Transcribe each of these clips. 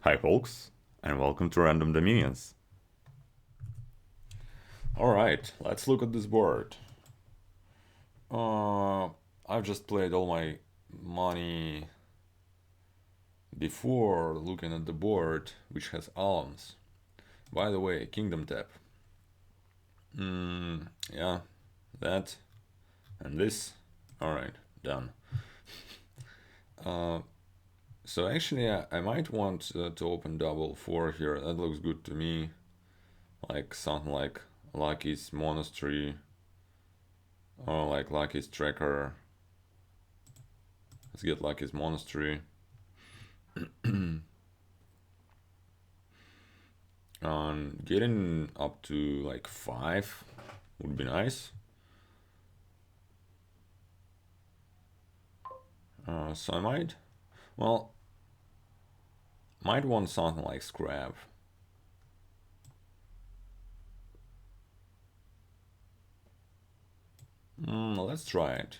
Hi folks, and welcome to Random Dominions. Alright, let's look at this board. I've just played all my money before looking at the board, which has alms. By the way, Kingdom Tap. Yeah, that and this. Alright, done. So actually, I might want to open double 4 here. That looks good to me. Like something like Lucky's Monastery or like Lucky's Tracker. Let's get Lucky's Monastery. And getting up to like 5 would be nice. So I might want something like Scrap. Let's try it.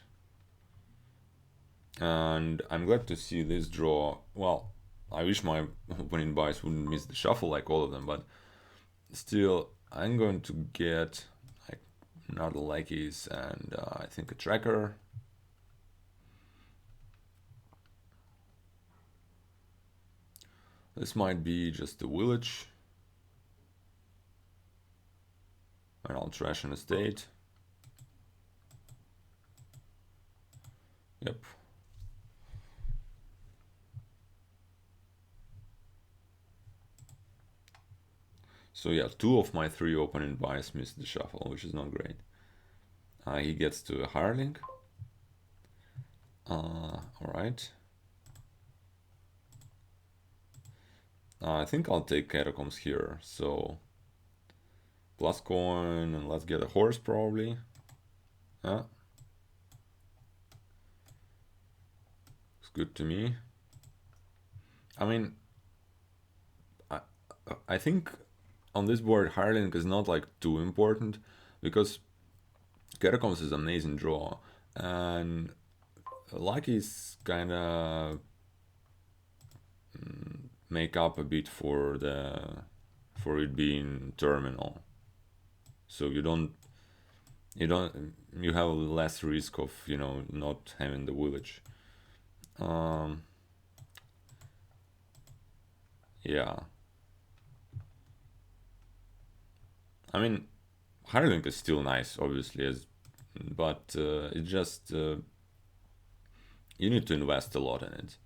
And I'm glad to see this draw. Well, I wish my opening buys wouldn't miss the shuffle like all of them, but still, I'm going to get like another Luckies and I think a Tracker. This might be just a village. And I'll trash an estate. Yep. So yeah, 2 of my 3 opening buys missed the shuffle, which is not great. He gets to a Hireling. Alright. I think I'll take Catacombs here, so plus coin, and let's get a horse probably. Looks good to me. I mean, I think on this board Hireling is not like too important because Catacombs is an amazing draw and Lucky's kinda make up a bit for it being terminal. So you have less risk of not having the village. Yeah. I mean, Hireling is still nice, obviously, but it just you need to invest a lot in it.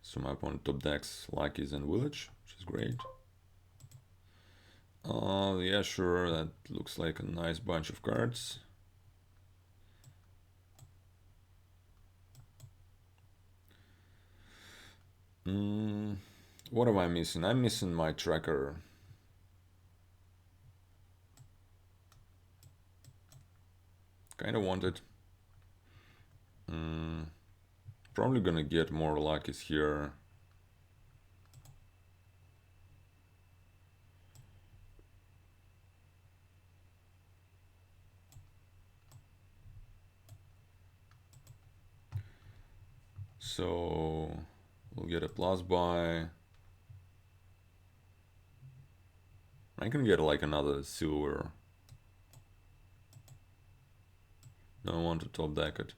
So my opponent top decks Lucky's and Village, which is great. Yeah, sure, that looks like a nice bunch of cards. What am I missing? I'm missing my Tracker. Kinda want it. Probably gonna get more Lucky's here. So we'll get a plus buy. I can get like another silver. Don't want to top deck it.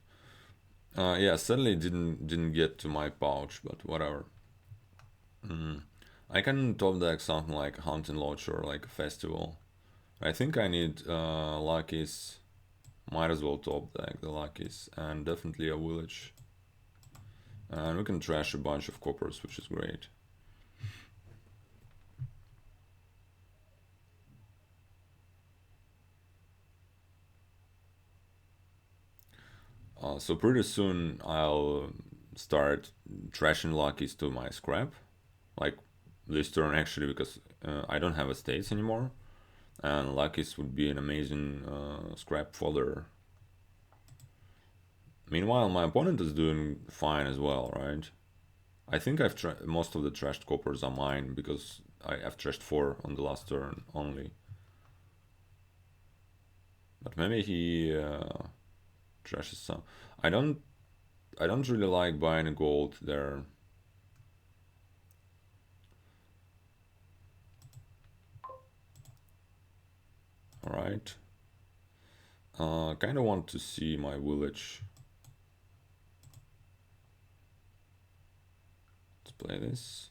Yeah, sadly didn't get to my pouch, but whatever. I can top deck something like Hunting Lodge or like a festival. I think I need Lucky's. Might as well top deck the Lucky's and definitely a village. And we can trash a bunch of coppers, which is great. So pretty soon I'll start trashing Lucky's to my scrap. Like this turn actually, because I don't have estates anymore. And Lucky's would be an amazing scrap fodder. Meanwhile, my opponent is doing fine as well, right? I think most of the trashed coppers are mine because I've trashed 4 on the last turn only. But maybe he trashes some. I don't really like buying gold there. Alright. Kind of want to see my village. Let's play this.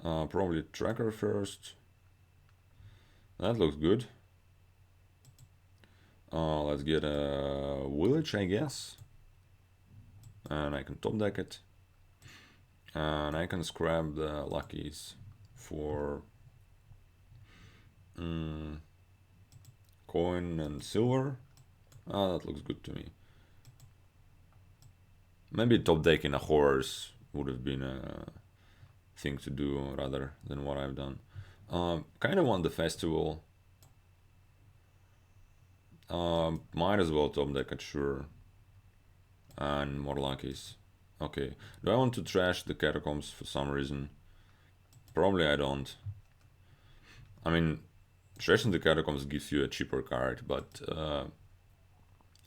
Probably tracker first. That looks good. Let's get a village, I guess. And I can top deck it. And I can scrap the luckies for coin and silver. That looks good to me. Maybe top decking a horse would have been a thing to do rather than what I've done. Kind of want the festival. Might as well top deck it, sure. And more luckies. Okay. Do I want to trash the catacombs for some reason? Probably I don't. I mean, trashing the catacombs gives you a cheaper card, but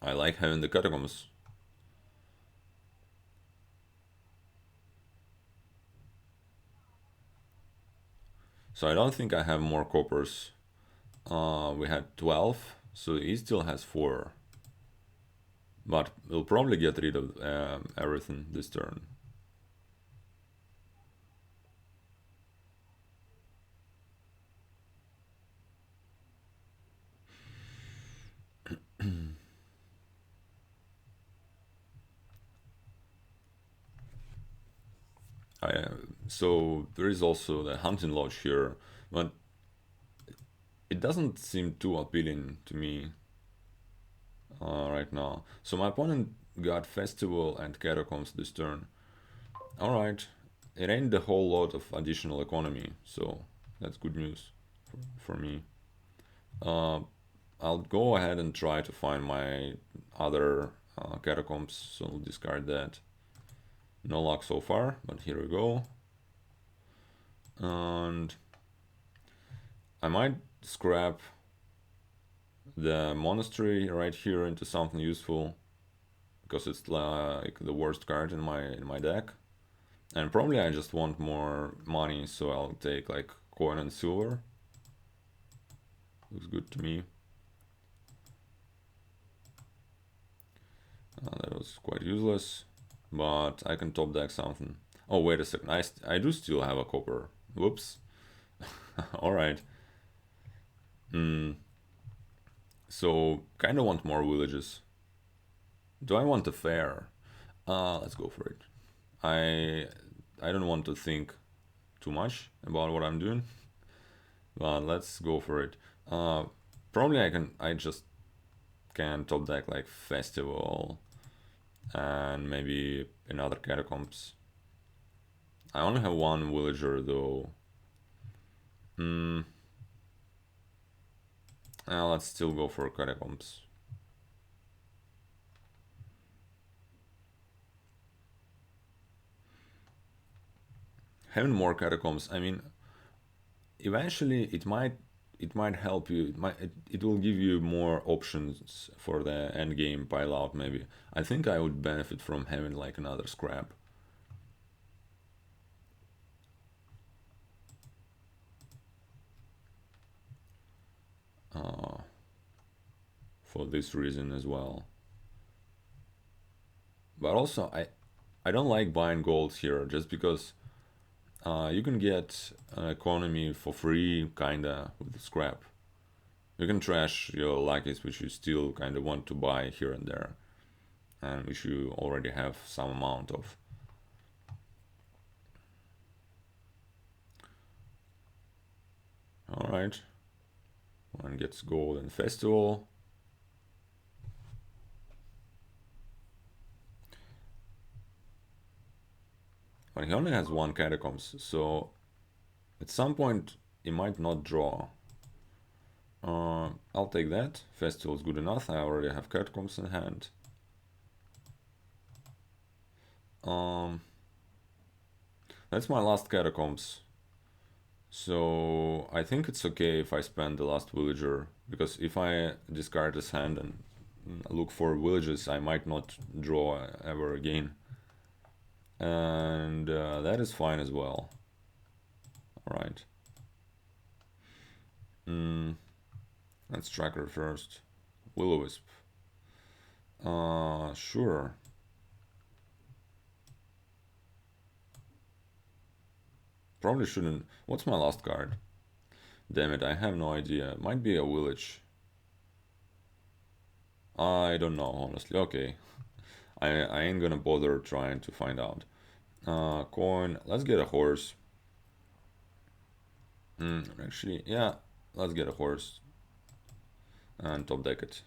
I like having the catacombs. So I don't think I have more coppers. We had 12, so he still has 4. But we'll probably get rid of everything this turn. So there is also the hunting lodge here, but it doesn't seem too appealing to me right now. So my opponent got festival and catacombs this turn. Alright, it ain't a whole lot of additional economy, so that's good news for me. I'll go ahead and try to find my other catacombs, so I'll discard that. No luck so far, but here we go. And I might scrap the monastery right here into something useful, because it's like the worst card in my deck. And probably I just want more money, so I'll take like coin and silver. Looks good to me. That was quite useless, but I can top deck something. Oh, wait a second, I do still have a copper. Whoops. Alright. So, kind of want more villages. Do I want a fair? Let's go for it. I don't want to think too much about what I'm doing, but let's go for it. Probably I just can top deck like festival and maybe another catacombs. I only have one villager though. Let's still go for catacombs. Having more catacombs, I mean, eventually it might help you. It will give you more options for the end game pile out. Maybe I think I would benefit from having like another scrap. For this reason as well. But also I don't like buying gold here just because you can get an economy for free kinda with the scrap. You can trash your luckies which you still kinda want to buy here and there, and which you already have some amount of. Alright. One gets gold and festival. But he only has one catacombs, so at some point he might not draw. I'll take that. Festival is good enough. I already have catacombs in hand. That's my last catacombs. So I think it's okay if I spend the last villager, because if I discard this hand and look for villages, I might not draw ever again. And that is fine as well. Alright. Let's tracker first. Will-O-Wisp. Sure. Probably shouldn't. What's my last card? Damn it, I have no idea. Might be a village. I don't know, honestly. Okay. I ain't gonna bother trying to find out. Coin. Let's get a horse. Actually, yeah. Let's get a horse. And top deck it.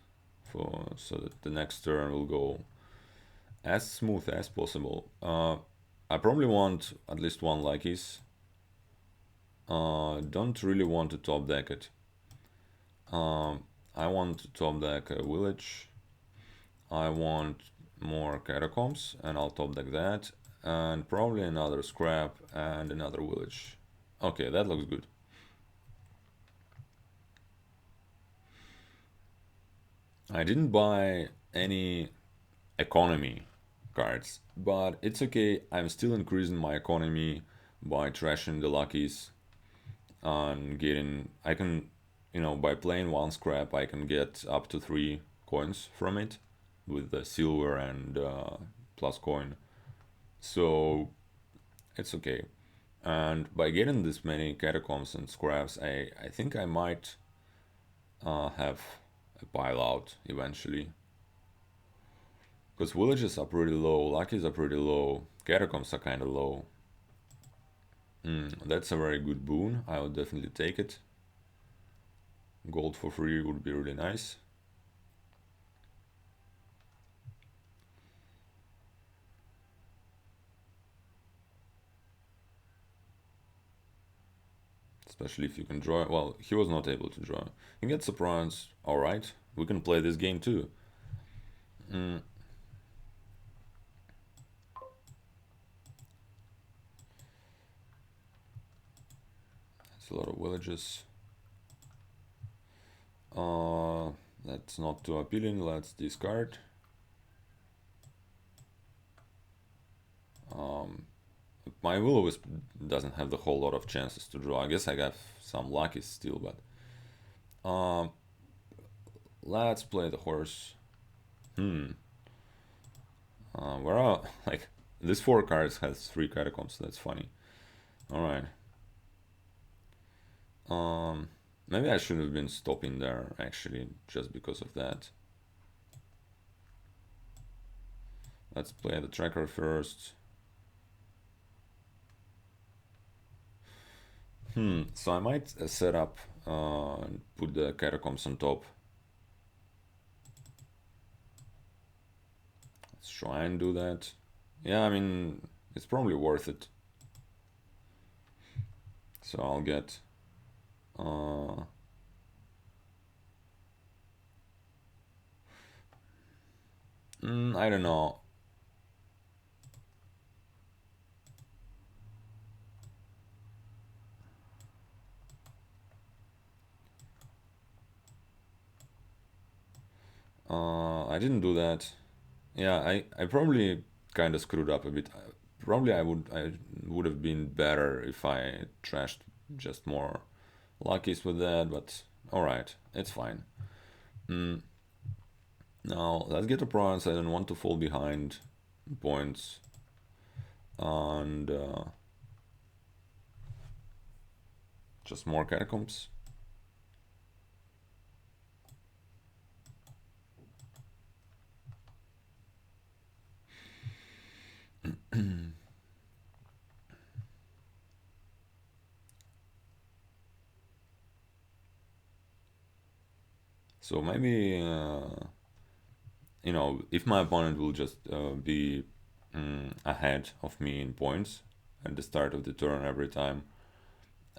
So that the next turn will go as smooth as possible. I probably want at least one Luckies. Don't really want to top deck it. I want to top deck a village. I want more catacombs, and I'll top deck that. And probably another scrap and another village. Okay, that looks good. I didn't buy any economy cards, but it's okay. I'm still increasing my economy by trashing the Luckies and getting. I can, by playing one scrap, I can get up to 3 coins from it with the silver and plus coin. So it's okay. And by getting this many catacombs and scraps, I think I might have a pile out eventually. Because villages are pretty low, luckies are pretty low, catacombs are kind of low. That's a very good boon. I would definitely take it. Gold for free would be really nice. Especially if you can draw. Well, he was not able to draw. He gets surprised. Alright, we can play this game too. It's a lot of villages. That's not too appealing. Let's discard. My Will-O-Wisp doesn't have the whole lot of chances to draw. I guess I have some lucky still, but let's play the horse. Where are like this 4 cards has 3 catacombs. That's funny. All right. Maybe I should have been stopping there actually, just because of that. Let's play the tracker first. So I might set up and put the catacombs on top. Let's try and do that. Yeah, I mean, it's probably worth it. So I'll get I don't know. I didn't do that. Yeah, I probably kind of screwed up a bit. Probably I would have been better if I trashed just more luckies with that, but alright, it's fine. Now let's get a bronze. I don't want to fall behind points. And just more catacombs. So maybe if my opponent will just be ahead of me in points at the start of the turn every time,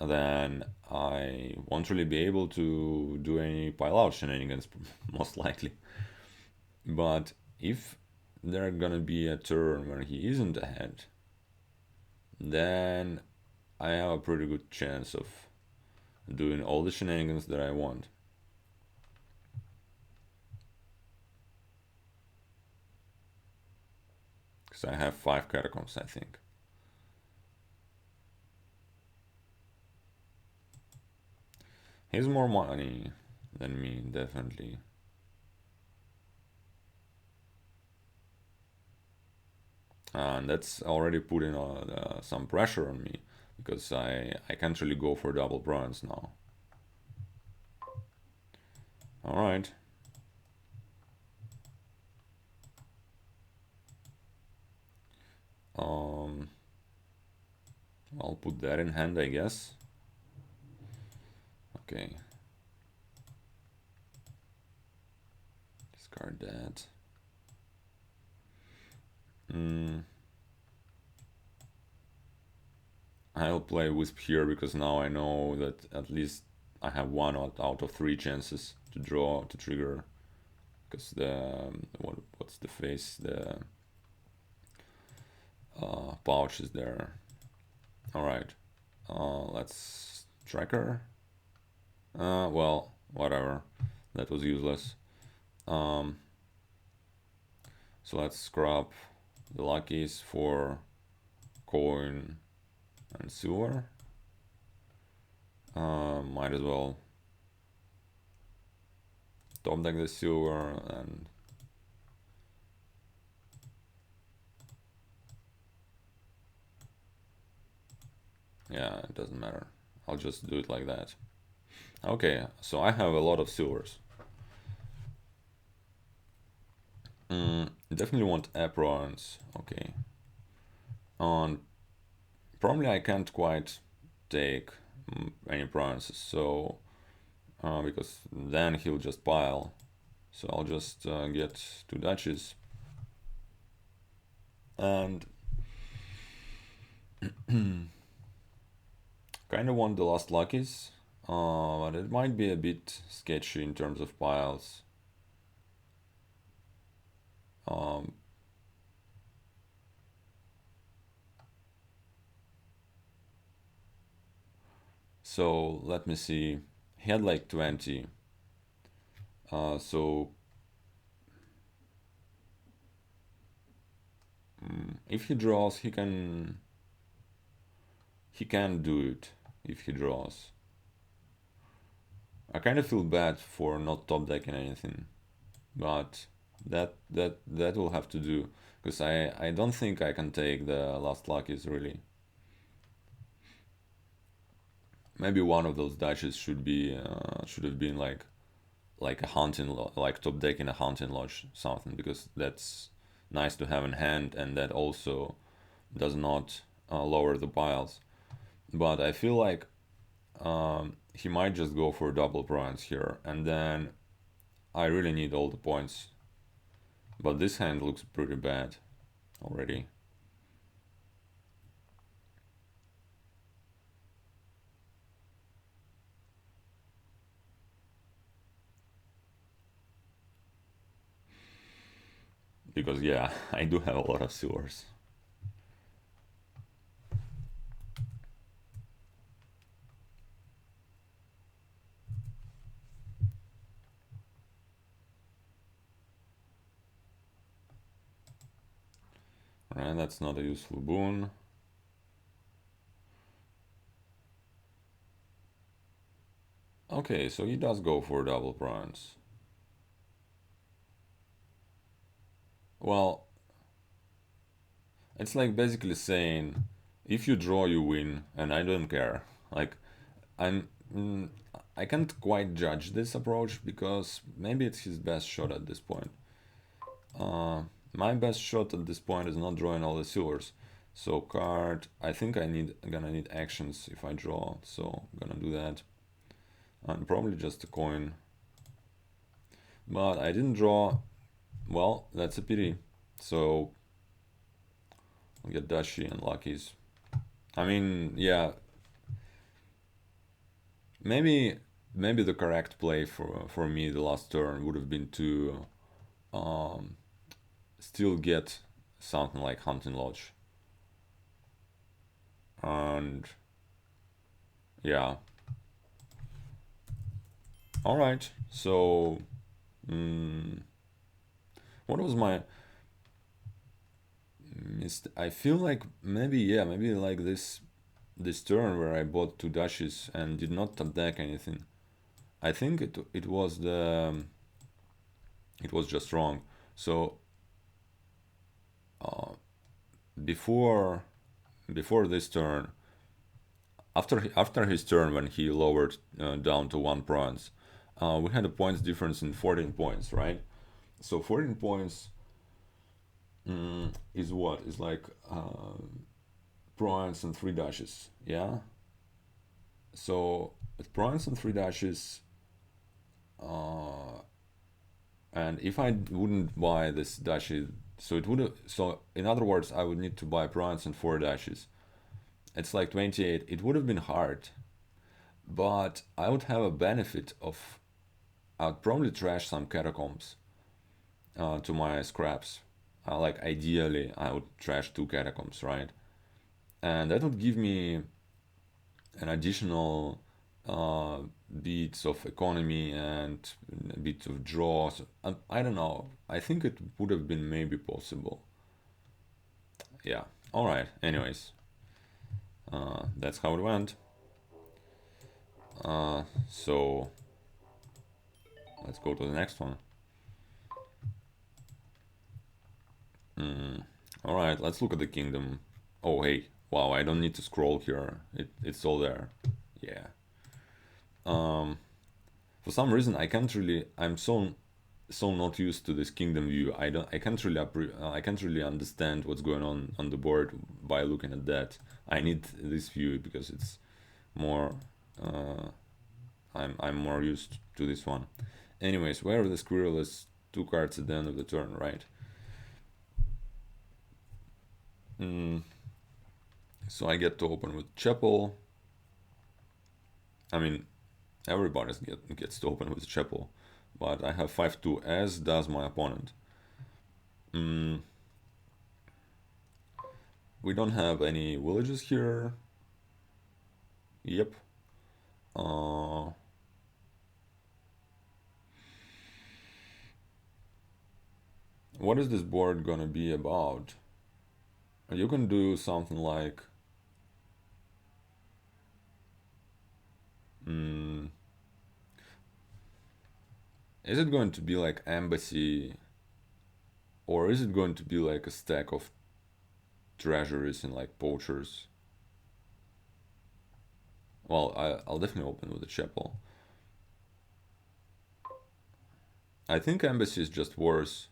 then I won't really be able to do any pile out shenanigans, most likely. But if there gonna be a turn where he isn't ahead, then I have a pretty good chance of doing all the shenanigans that I want. Because I have 5 catacombs, I think. He has more money than me, definitely. And that's already putting some pressure on me, because I can't really go for double bronze now. Alright. I'll put that in hand, I guess. Okay. Discard that. I'll play Wisp here because now I know that at least I have 1 out of 3 chances to draw to trigger. Because the what's the face? The pouch is there. All right. Let's tracker. Well, whatever. That was useless. So let's scrap the luckies for coin and silver. Might as well top deck the silver and yeah, it doesn't matter. I'll just do it like that. Okay, so I have a lot of silvers. Definitely want aprons. Okay. On probably I can't quite take any bronzes, so because then he'll just pile. So I'll just get 2 duchies and kind of want the last luckies, but it might be a bit sketchy in terms of piles. So let me see. He had like 20. So if he draws, he can do it if he draws. I kind of feel bad for not top decking anything, but that will have to do, because I don't think I can take the last luckies really. Maybe one of those dashes should have been like a hunting like top decking a hunting lodge something, because that's nice to have in hand, and that also does not lower the piles. But I feel like he might just go for double bronze here, and then I really need all the points. But this hand looks pretty bad already. Because yeah, I do have a lot of silvers. Alright, that's not a useful boon. Okay, so he does go for double bronze. Well, it's like basically saying, if you draw, you win, and I don't care. Like, I'm, I can't quite judge this approach because maybe it's his best shot at this point. My best shot at this point is not drawing all the silvers. So card, I think I'm gonna need actions if I draw, so I'm gonna do that. And probably just a coin. But I didn't draw. Well, that's a pity. So I'll get Dashi and Luckies. I mean, yeah. Maybe the correct play for me the last turn would have been to still get something like Hunting Lodge. And Yeah. All right. So, what was my I feel like maybe, yeah, maybe like this turn where I bought two dashes and did not attack anything. I think it was it was just wrong. So before before this turn, after his turn when he lowered down to 1 points, we had a points difference in 14 points, right? So 14 points is what is like points and three dashes, yeah. So with points and three dashes, and if I wouldn't buy this dashi, so it would, so in other words, I would need to buy prawns and four dashes. It's like 28. It would have been hard, but I would have a benefit of, I'd probably trash some catacombs to my scraps. Like ideally, I would trash two catacombs, right? And that would give me an additional uh, bits of economy and bits of draws. I don't know. I think it would have been maybe possible. Yeah. All right. Anyways, that's how it went. So let's go to the next one. All right. Let's look at the kingdom. Oh hey. Wow. I don't need to scroll here. It's all there. Yeah. For some reason I can't really. I'm so not used to this kingdom view. I can't really I can't really understand what's going on the board by looking at that. I need this view because it's more uh, I'm more used to this one. Anyways, where the squirrel is two cards at the end of the turn, right? So I get to open with Chapel. I mean, gets to open with Chapel, but I have 5-2, as does my opponent. We don't have any villages here. Yep. Uh, what is this board gonna be about? You can do something like, is it going to be like embassy, or is it going to be like a stack of treasuries and like poachers? Well, I'll definitely open with the chapel. I think embassy is just worse.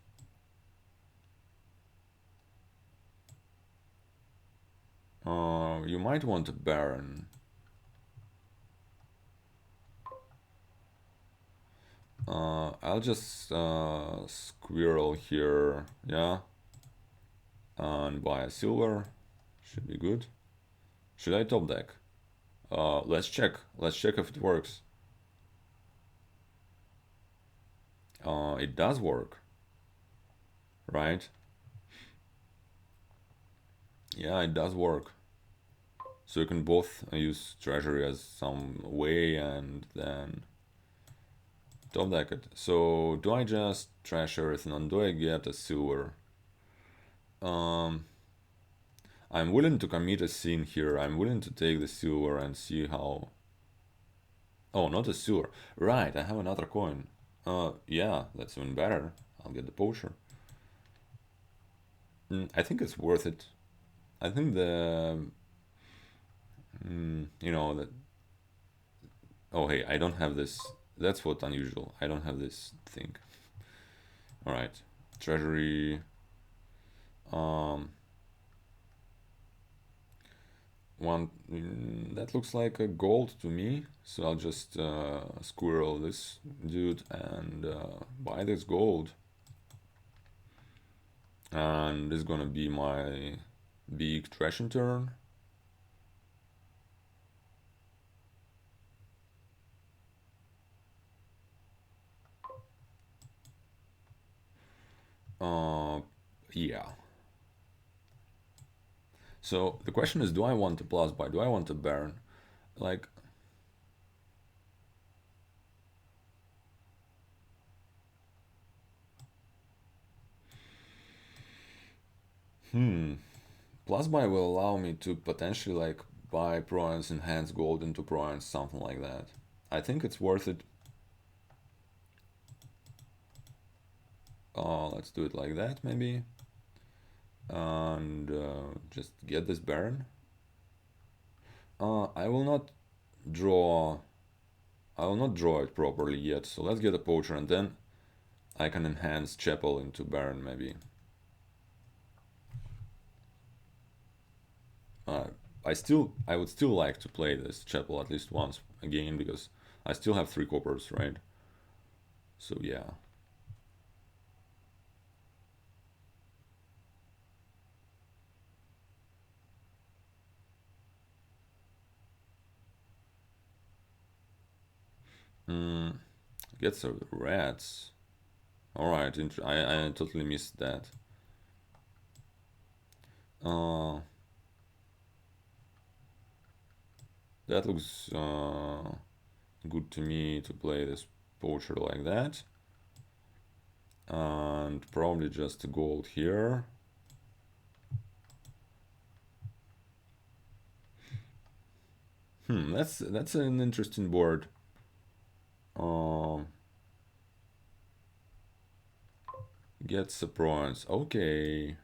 You might want a baron. I'll just squirrel here, yeah, and buy a silver. Should be good. Should I top deck? Let's check. Let's check if it works. It does work, right? Yeah, it does work. So you can both use treasury as some way and then top deck it. So do I just trash everything and do I get a silver? Um, I'm willing to commit a sin here. I'm willing to take the silver and see how. Oh, not a silver. Right, I have another coin. Yeah, that's even better. I'll get the poacher. I think it's worth it. I think you know, that. Oh, hey, I don't have this. That's what unusual. I don't have this thing. All right, treasury. Um, one that looks like a gold to me. So I'll just squirrel this dude and buy this gold. And this is gonna be my big thrashing turn. Yeah. So the question is, do I want a plus buy? Do I want a baron? Like, Plus buy will allow me to potentially like buy province, enhance gold into province, something like that. I think it's worth it. Let's do it like that maybe. And just get this baron. I will not draw it properly yet, so let's get a poacher and then I can enhance chapel into baron maybe. I would still like to play this chapel at least once again because I still have 3 coppers, right? So yeah. Get some rats. Alright, I totally missed that. That looks good to me to play this poacher like that. And probably just gold here. That's an interesting board. Get surprise. Okay.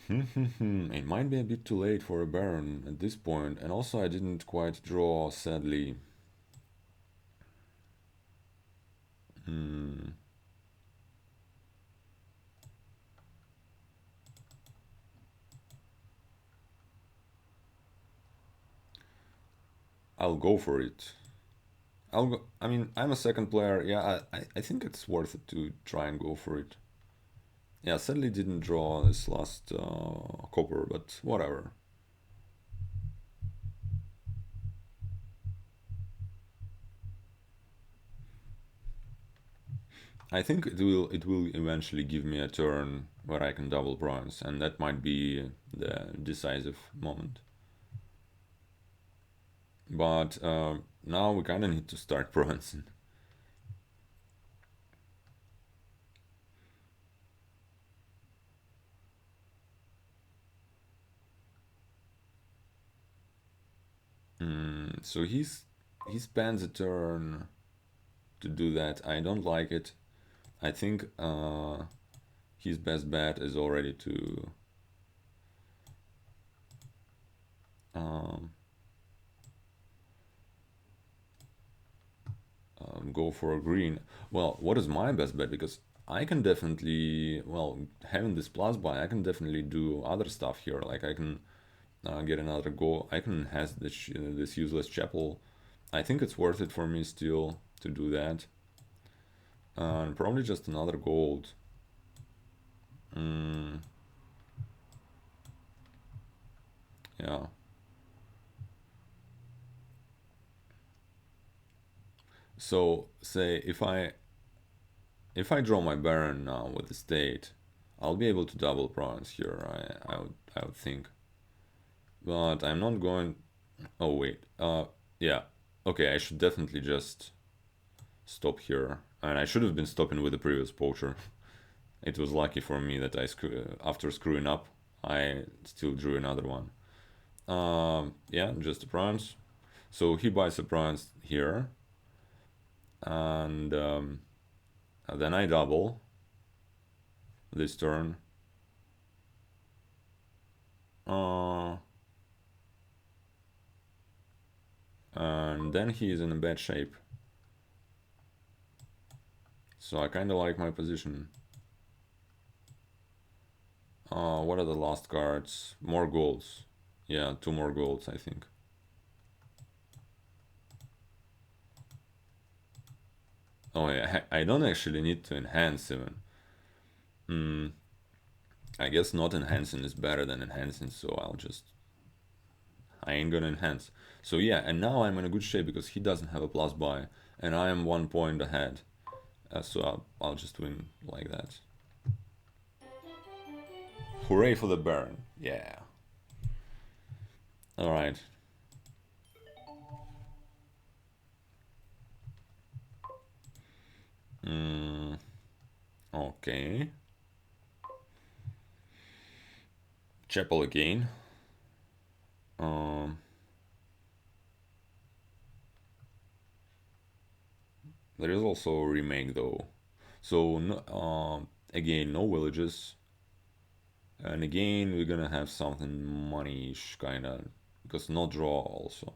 It might be a bit too late for a baron at this point, and also I didn't quite draw, sadly. I'll go for it. I mean, I'm a second player. Yeah, I think it's worth it to try and go for it. Yeah, sadly didn't draw this last copper, but whatever. I think it will eventually give me a turn where I can double bronze, and that might be the decisive moment. But now we kind of need to start bronzing. So he spends a turn to do that. I don't like it. I think his best bet is already to go for a green. Well, what is my best bet? Because I can definitely, well, having this plus buy, I can definitely do other stuff here. Like I can get another goal. I can enhance this useless chapel. I think it's worth it for me still to do that. And probably just another gold. Yeah. So say if I draw my baron now with the state, I'll be able to double bronze here. I would think, but I'm not going. Oh wait. Yeah. Okay, I should definitely just stop here, and I should have been stopping with the previous poacher. It was lucky for me that after screwing up, I still drew another one. Yeah, just a bronze. So he buys a bronze here, and then I double this turn. And then he is in a bad shape. So I kind of like my position. What are the last cards? More golds. Yeah, 2 more golds, I think. Oh yeah, I don't actually need to enhance even. I guess not enhancing is better than enhancing, so I ain't gonna enhance. So yeah, and now I'm in a good shape because he doesn't have a plus buy, and I am 1 point ahead. So I'll just win like that. Hooray for the Baron. Yeah. Alright. Mm, okay. Chapel again. Um, there is also a remake though. So again, no villages, and again we're gonna have something money-ish kinda, because no draw also.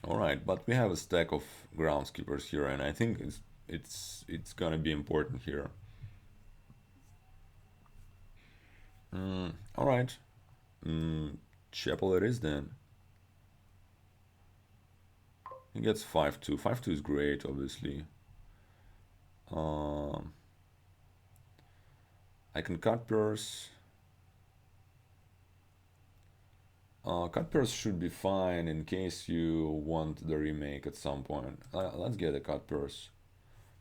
All right, but we have a stack of groundskeepers here, and I think it's gonna be important here. All right, mm, chapel it is then. He gets 5-2. 5-2 is great, obviously. Um, I can cut purse. Cut purse should be fine in case you want the remake at some point. Let's get a cut purse.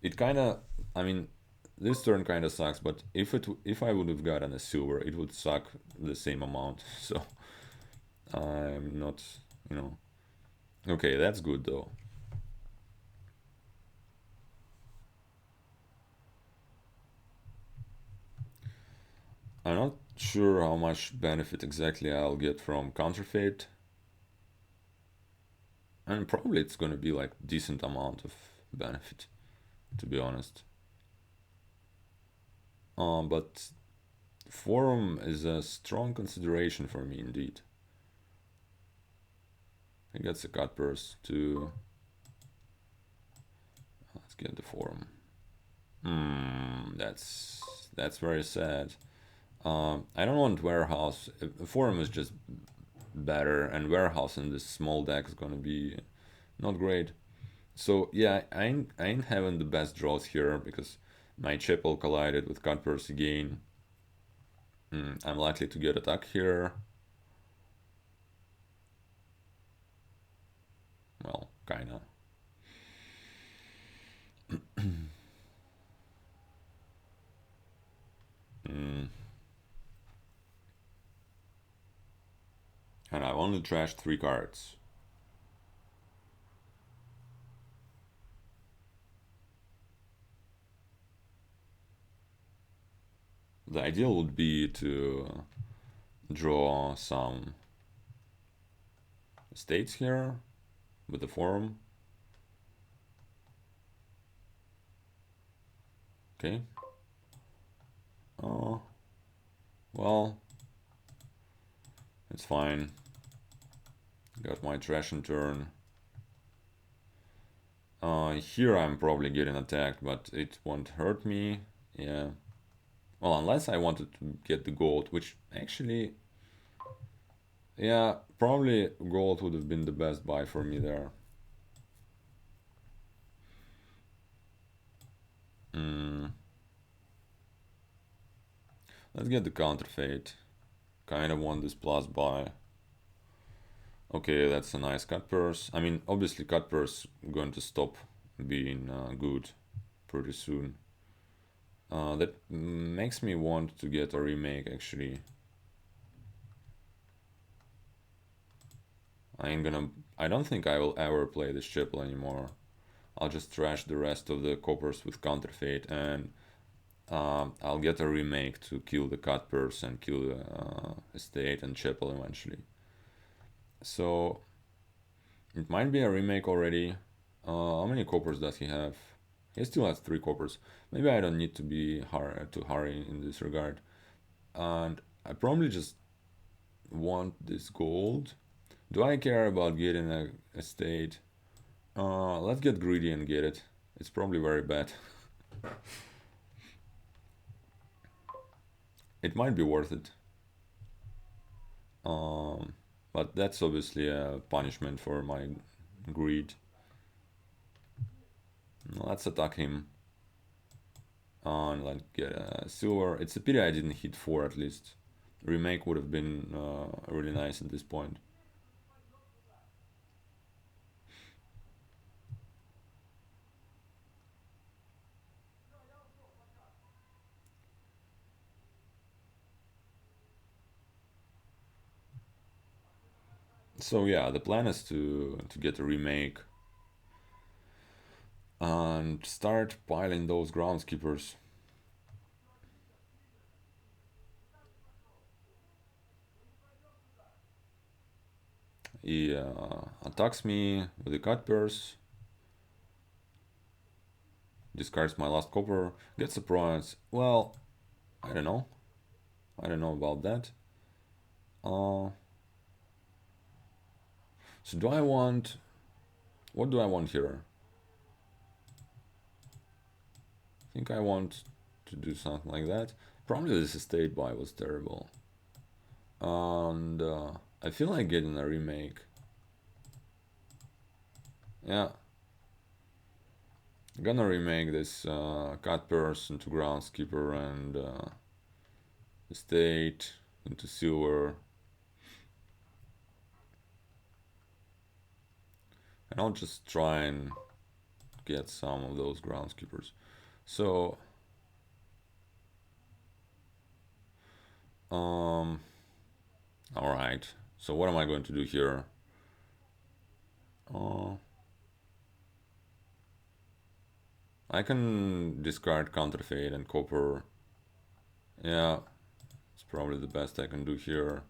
It kind of, I mean, this turn kind of sucks, but if I would have gotten a silver, it would suck the same amount. So I'm not, you know. Okay, that's good though. I'm not sure how much benefit exactly I'll get from counterfeit, and probably it's gonna be like decent amount of benefit, to be honest. But forum is a strong consideration for me indeed. He gets a cut purse too. Let's get the forum. That's very sad. I don't want warehouse. Forum is just better, and warehouse in this small deck is gonna be not great. So yeah, I ain't having the best draws here because my chapel collided with cut purse again. I'm likely to get attack here. Well, kinda. Mm. And I've only trashed 3 cards. The ideal would be to draw some states here with the forum. Okay. Oh, well, it's fine. Got my trash in turn. Here I'm probably getting attacked, but it won't hurt me. Yeah. Well, unless I wanted to get the gold, which actually, yeah, probably gold would have been the best buy for me there. Mm. Let's get the counterfeit. Kind of want this plus buy. Okay, that's a nice cut purse. I mean, obviously cut purse going to stop being good pretty soon. That makes me want to get a remake actually. I don't think I will ever play this chapel anymore. I'll just trash the rest of the coppers with counterfeit, and I'll get a remake to kill the cut purse and kill the estate and chapel eventually. So it might be a remake already. How many coppers does he have? He still has 3 coppers. Maybe I don't need to be to hurry in this regard. And I probably just want this gold. Do I care about getting a estate? Let's get greedy and get it. It's probably very bad. It might be worth it. Um, but that's obviously a punishment for my greed. Let's attack him. And let's get a silver. It's a pity I didn't hit 4 at least. Remake would have been really nice at this point. So yeah, the plan is to get a remake. and start piling those groundskeepers. He attacks me with the cut purse, discards my last copper, gets a prize. Well, I don't know. I don't know about that. So do I want... What do I want here? I think I want to do something like that. Probably this estate buy was terrible. And I feel like getting a remake. Yeah. I'm gonna remake this cat purse into groundskeeper and estate into silver. And I'll just try and get some of those groundskeepers. So all right, so what am I going to do here? I can discard counterfeit and copper. Yeah, it's probably the best I can do here.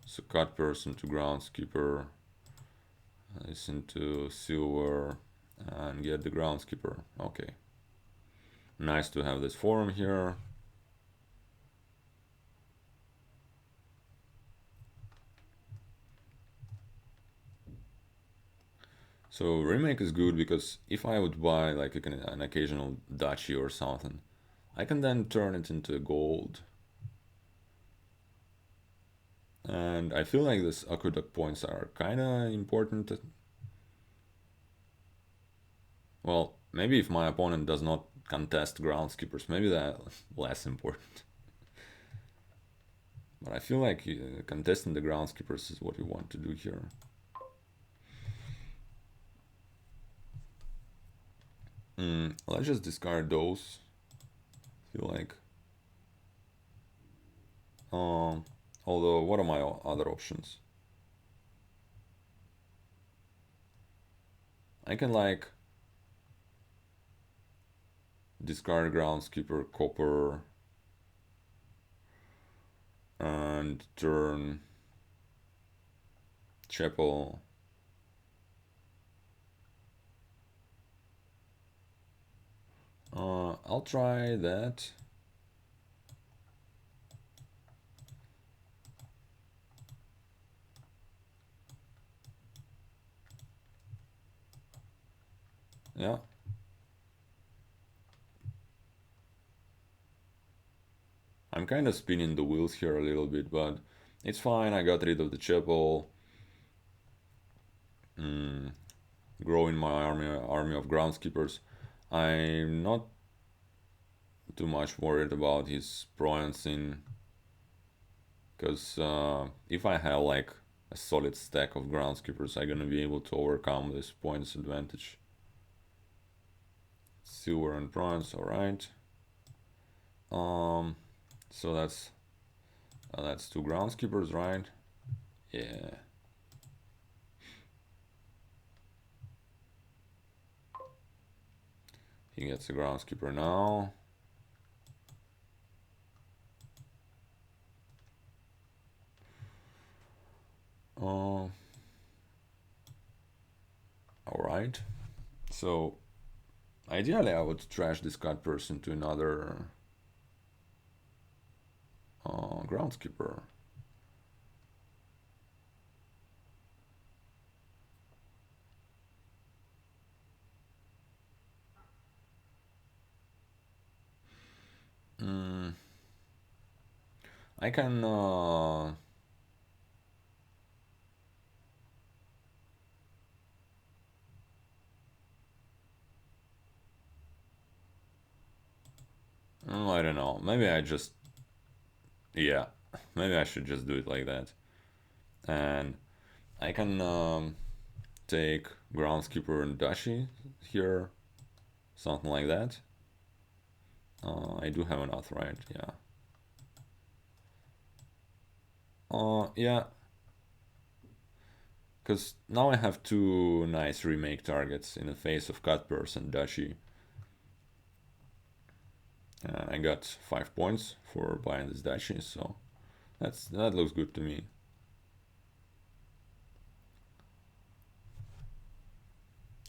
So cut person to groundskeeper, this into silver, and get the groundskeeper. Okay, nice to have this forum here. So remake is good because if I would buy like an occasional duchy or something, I can then turn it into gold. And I feel like this aqueduct points are kinda important. Well, maybe if my opponent does not contest groundskeepers, maybe that's less important. But I feel like contesting the groundskeepers is what you want to do here. Let's just discard those. I feel like. Although, what are my other options? I can like discard groundskeeper, copper, and turn chapel. I'll try that. Yeah. I'm kind of spinning the wheels here a little bit, but it's fine. I got rid of the chapel. Growing my army of groundskeepers. I'm not too much worried about his provincing, because if I have like a solid stack of groundskeepers, I'm gonna be able to overcome this points advantage. Silver and bronze, all right. So that's two groundskeepers, right? Yeah. He gets a groundskeeper now. All right. So ideally, I would trash this cut person to another groundskeeper. I can I don't know. Maybe I just, yeah, maybe I should just do it like that. And I can take groundskeeper and dashi here, something like that. I do have enough, right? Yeah. Yeah. Because now I have two nice remake targets in the face of Cutpurse and Dashi. I got 5 points for buying this Dashi, so that looks good to me.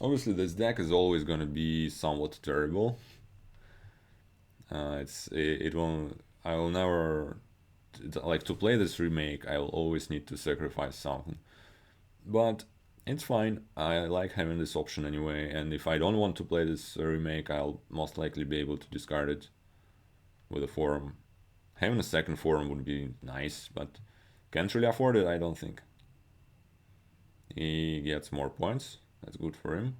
Obviously, this deck is always going to be somewhat terrible. It won't. I will never like to play this remake. I will always need to sacrifice something, but it's fine. I like having this option anyway. And if I don't want to play this remake, I'll most likely be able to discard it with a forum. Having a second forum would be nice, but can't really afford it. I don't think. He gets more points. That's good for him.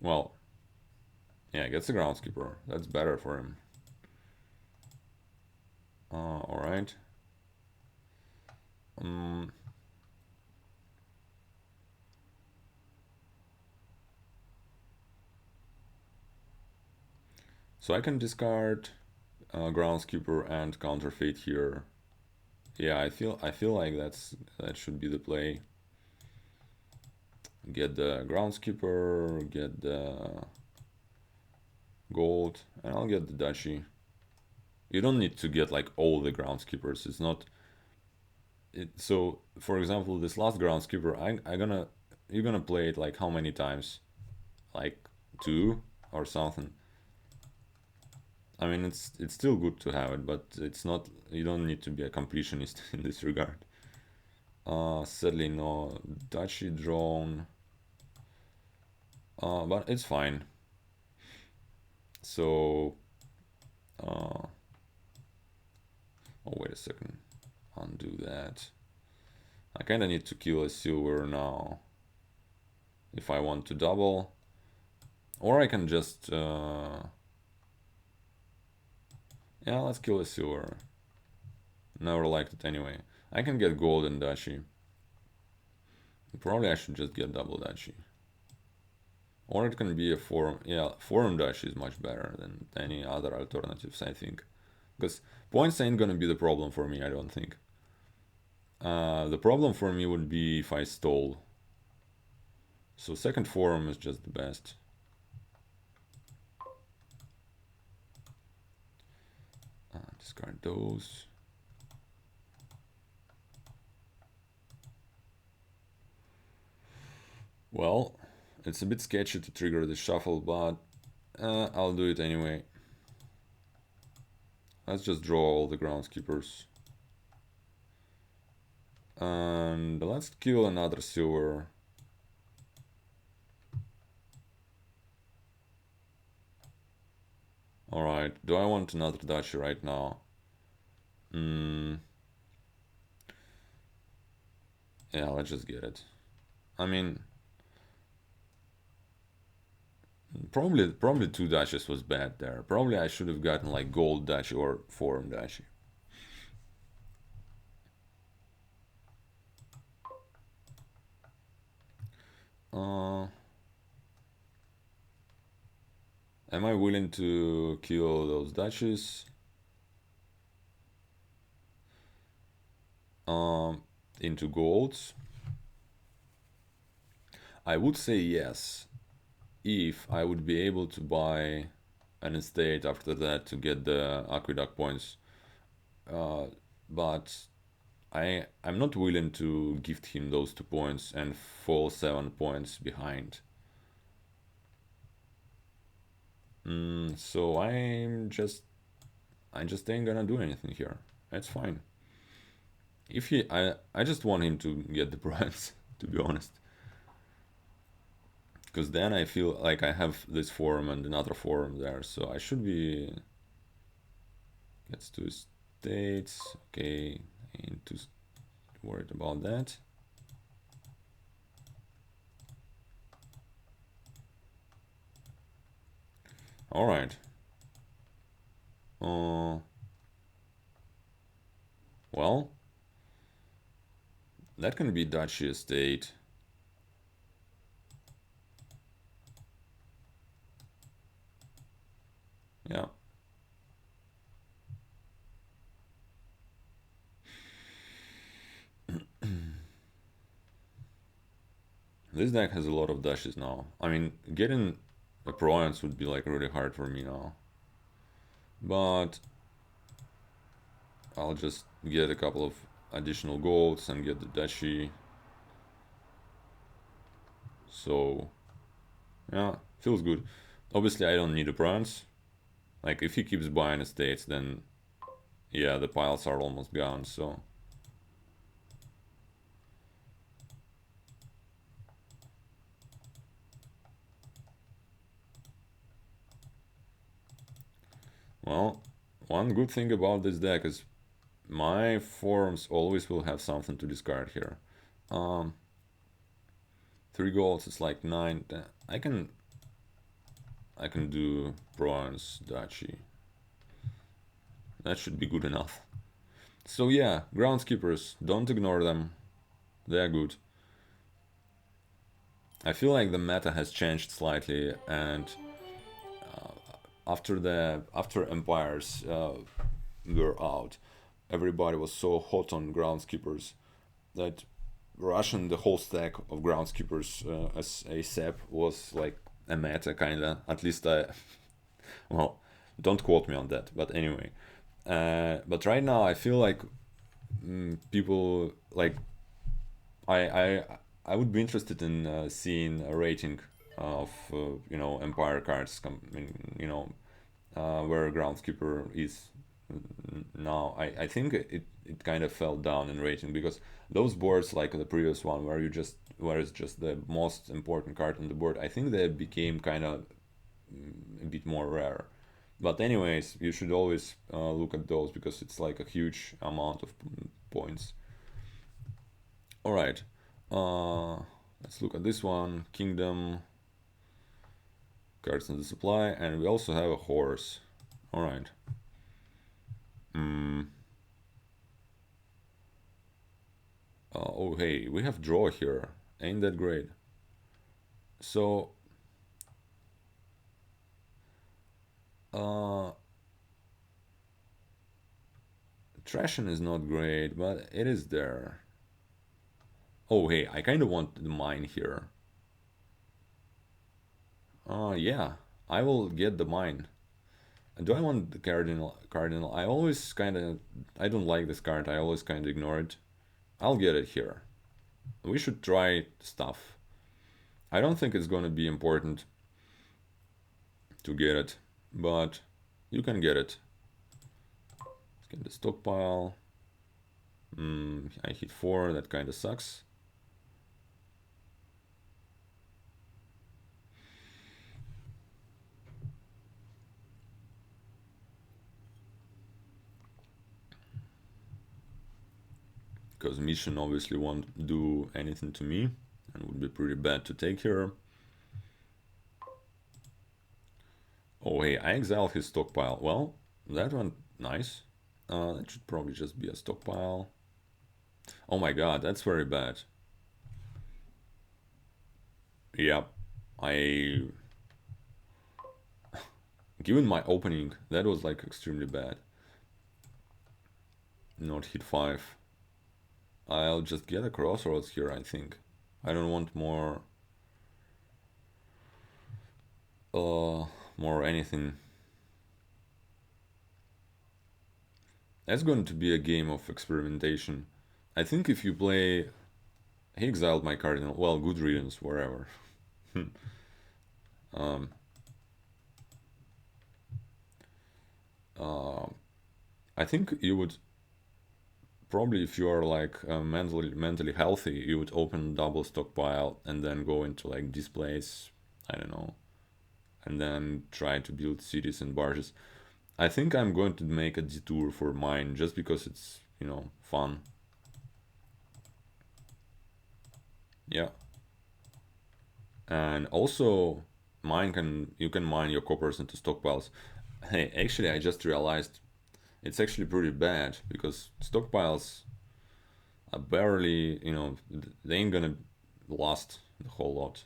Well, yeah, he gets a Groundskeeper. That's better for him. Alright. So I can discard Groundskeeper and Counterfeit here. Yeah, I feel like that should be the play. Get the Groundskeeper, get the gold, and I'll get the Dashi. You don't need to get like all the Groundskeepers. It's not. So for example, this last Groundskeeper, you're gonna play it like how many times? Like 2 or something. I mean, it's still good to have it, but it's not. You don't need to be a completionist in this regard. Sadly, no Dashi drone. But it's fine. So, oh wait a second, undo that. I kind of need to kill a silver now if I want to double, or I can just yeah, let's kill a silver. Never liked it anyway. I can get gold and Dashi. Probably I should just get double Dashi. Or it can be a forum. Yeah, forum Dashi is much better than any other alternatives, I think. Because points ain't gonna be the problem for me, I don't think. The problem for me would be if I stole. So second forum is just the best. Discard those. Well, it's a bit sketchy to trigger the shuffle, but I'll do it anyway. Let's just draw all the Groundskeepers. And let's kill another silver. Alright, do I want another Dashi right now? Yeah, let's just get it. I mean, probably 2 Dashes was bad there. Probably I should have gotten like gold Dashi or forum Dashi. Am I willing to kill those Dashis? Into golds? I would say yes, if I would be able to buy an estate after that to get the aqueduct points. But I'm not willing to gift him those 2 points and fall 7 points behind. So I just ain't gonna do anything here. That's fine. If I just want him to get the prize, to be honest. Because then I feel like I have this forum and another forum there, so I should be. Gets to states. Okay, I ain't too worried about that. All right. Well, that can be Dachi estate. Yeah. This deck has a lot of dashes now. I mean, getting a Province would be like really hard for me now. But I'll just get a couple of additional golds and get the dashi. So yeah, feels good. Obviously I don't need a bronze. Like if he keeps buying estates, then yeah, the piles are almost gone, so well, one good thing about this deck is my forms always will have something to discard here. 3 golds is like 9. I can do bronze dachi. That should be good enough. So yeah, Groundskeepers, don't ignore them. They're good. I feel like the meta has changed slightly, and after Empires were out, everybody was so hot on Groundskeepers that rushing the whole stack of Groundskeepers as a SEP was like a meta kinda. At least well, don't quote me on that. But anyway, but right now I feel like people like I would be interested in seeing a rating of Empire cards where Groundskeeper is now. I think it kind of fell down in rating because those boards like the previous one where it's just the most important card on the board, I think they became kind of a bit more rare. But anyways, you should always look at those because it's like a huge amount of points. All right, let's look at this one. Kingdom, cards in the supply, and we also have a horse. All right. Oh hey, we have draw here. Ain't that great? So trashing is not great, but it is there. Oh hey, I kind of want the mine here. Yeah, I will get the mine. Do I want the cardinal? Cardinal. I always kind of. I don't like this card. I always kind of ignore it. I'll get it here. We should try stuff. I don't think it's gonna be important to get it, but you can get it. Let's get the stockpile. I hit 4. That kind of sucks. Because mission obviously won't do anything to me and would be pretty bad to take here. Oh hey, I exiled his stockpile. Well, that one, nice. That should probably just be a stockpile. Oh my god, that's very bad. Yep, given my opening, that was like extremely bad. Not hit 5. I'll just get a crossroads here, I think. I don't want more anything. That's going to be a game of experimentation. I think if you play... He exiled my cardinal. Well, good riddance, wherever. I think you would... Probably if you are like mentally healthy, you would open double stockpile and then go into like displays, I don't know, and then try to build cities and barges. I think I'm going to make a detour for mine just because it's, fun. Yeah. And also you can mine your coppers into stockpiles. Hey, actually I just realized it's actually pretty bad because stockpiles are barely, they ain't gonna last the whole lot.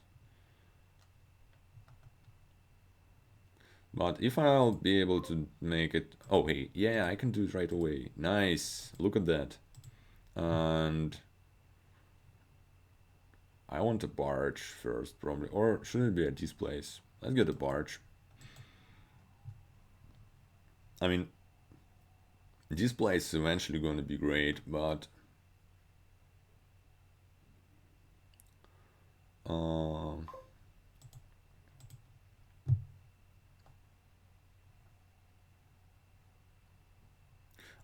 But if I'll be able to make it... Oh, hey, yeah, I can do it right away. Nice, look at that. And I want a barge first, probably. Or should it be at this place? Let's get a barge. I mean, this place is eventually going to be great, but um,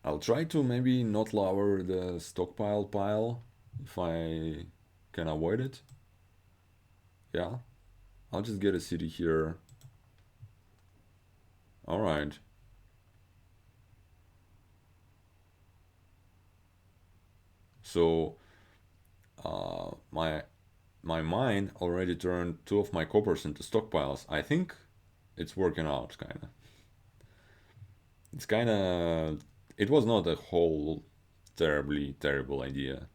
I'll try to maybe not lower the stockpile pile if I can avoid it. Yeah, I'll just get a city here. All right. So my mine already turned 2 of my coppers into stockpiles. I think it's working out, kind of. It's kind of. It was not a whole terribly terrible idea.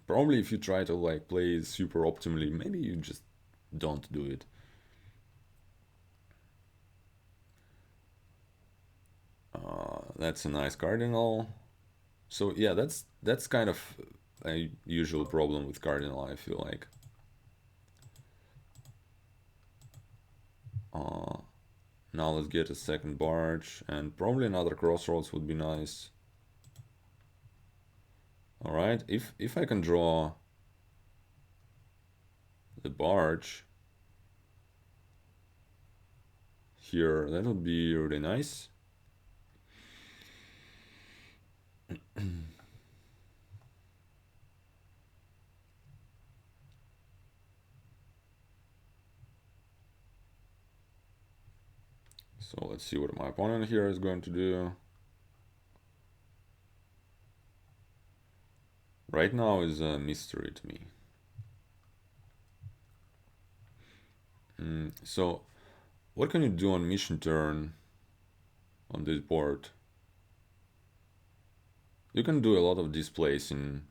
Probably if you try to like play super optimally, maybe you just don't do it. That's a nice cardinal. So yeah, that's kind of a usual problem with cardinal, I feel like. Uh, Now let's get a second barge, and probably another crossroads would be nice. All right, if I can draw the barge here, that would be really nice. So let's see what my opponent here is going to do. Right now is a mystery to me. So what can you do on mission turn on this board? You can do a lot of displacing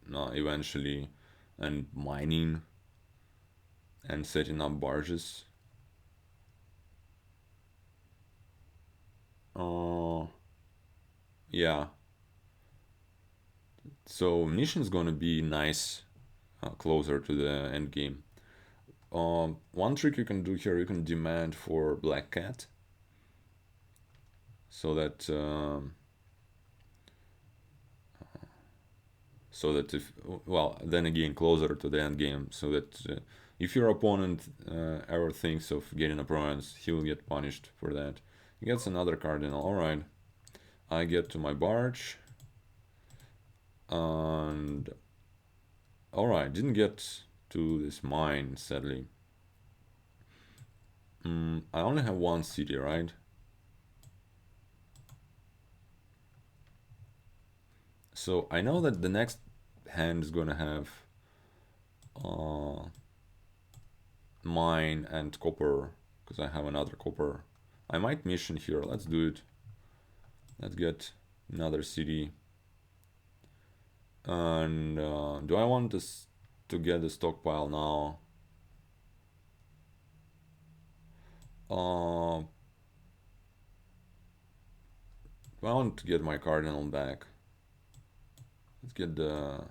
eventually, and mining and setting up barges. Yeah. So mission's gonna be nice closer to the end game. One trick you can do here, you can demand for Black Cat, so that if, well, then again closer to the end game, so that if your opponent ever thinks of getting a bronze, he will get punished for that. He gets another cardinal. All right, I get to my barge, and all right, didn't get to this mine sadly. I only have one city, right? So I know that the next hand is gonna have uh, mine and copper, because I have another copper. I might mission here. Let's do it. Let's get another city. And do I want this to get the stockpile now? I want to get my cardinal back. Let's get the...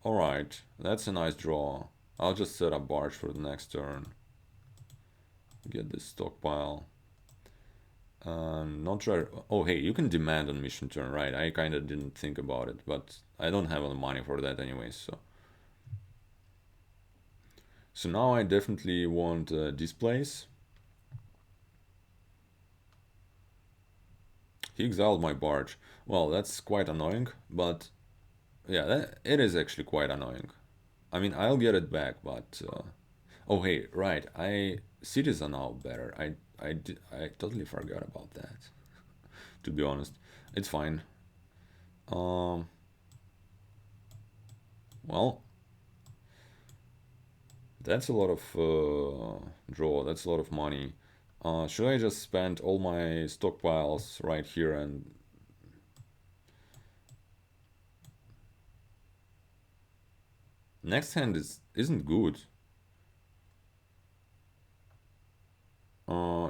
Alright, that's a nice draw. I'll just set up barge for the next turn. Get this stockpile. Not sure. Oh, hey, you can demand on mission turn, right? I kind of didn't think about it, but I don't have the money for that anyways, so. So now I definitely want displays. He exiled my barge. Well, that's quite annoying, but yeah, it is actually quite annoying. I mean, I'll get it back, but oh hey, right, cities are now better. I totally forgot about that. To be honest, it's fine. Well, that's a lot of draw. That's a lot of money. Should I just spend all my stockpiles right here and... Next hand isn't good.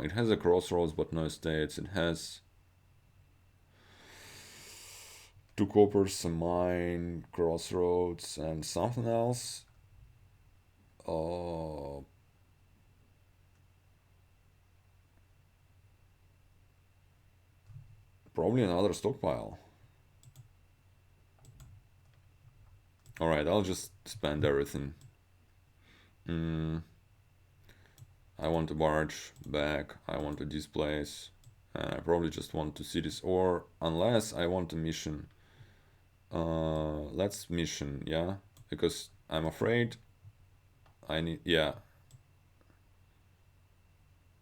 It has a crossroads but no estates. It has... 2 coppers, a mine, crossroads, and something else. Uh, Probably another stockpile. Alright, I'll just spend everything. I want a barge back, I want a displace, and I probably just want 2 cities, or unless I want a mission. Let's mission, yeah? Because I'm afraid I need, yeah.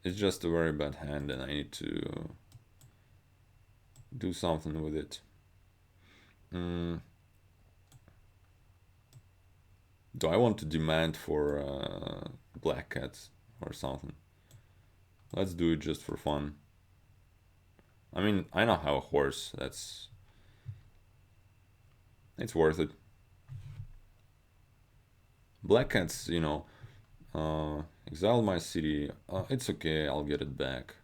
It's just a very bad hand and I need to do something with it. Do I want to demand for black cats or something? Let's do it just for fun. I mean, I now have a horse. It's worth it. Black cats, exile my city. It's okay, I'll get it back.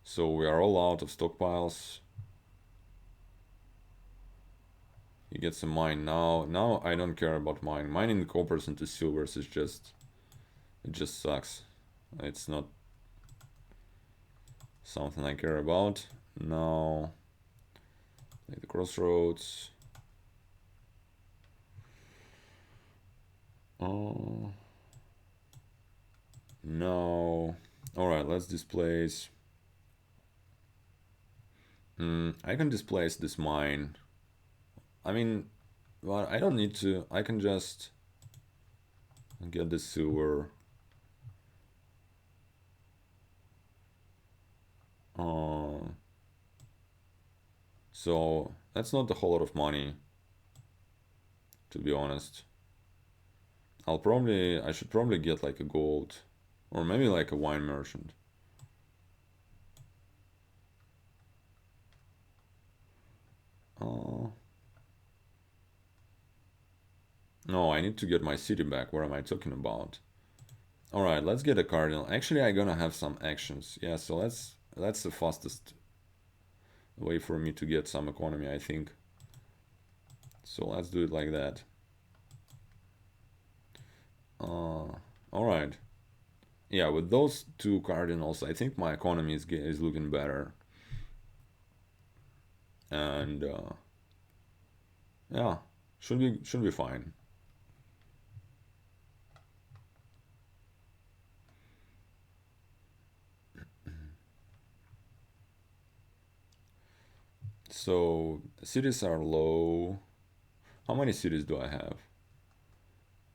So we are all out of stockpiles. He gets a mine now. Now I don't care about mine. Mining coppers into silvers is just... It just sucks. It's not something I care about. Now... Like the crossroads. Oh... No. Alright, let's displace. I can displace this mine. I mean, well, I don't need to. I can just get the silver. So that's not a whole lot of money, to be honest. I should probably get like a gold, or maybe like a wine merchant. No, I need to get my city back. What am I talking about? Alright, let's get a cardinal. Actually, I'm gonna have some actions. Yeah, so that's the fastest way for me to get some economy, I think. So let's do it like that. Alright. Yeah, with those 2 cardinals, I think my economy is looking better. And yeah, should be fine. So cities are low. How many cities do I have?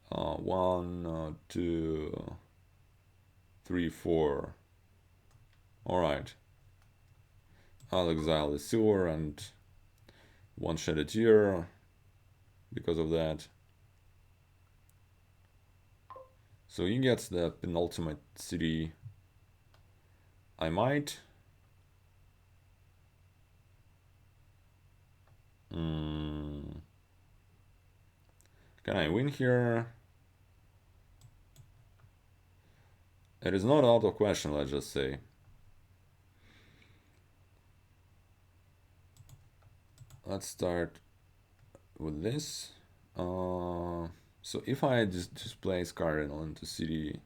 1, 2, 3, 4. Alright. I'll exile the silver and 1 Shedetier because of that. So he gets the penultimate city. I might. Can I win here? It is not out of question, let's just say. Let's start with this. So if I just displace cardinal into city,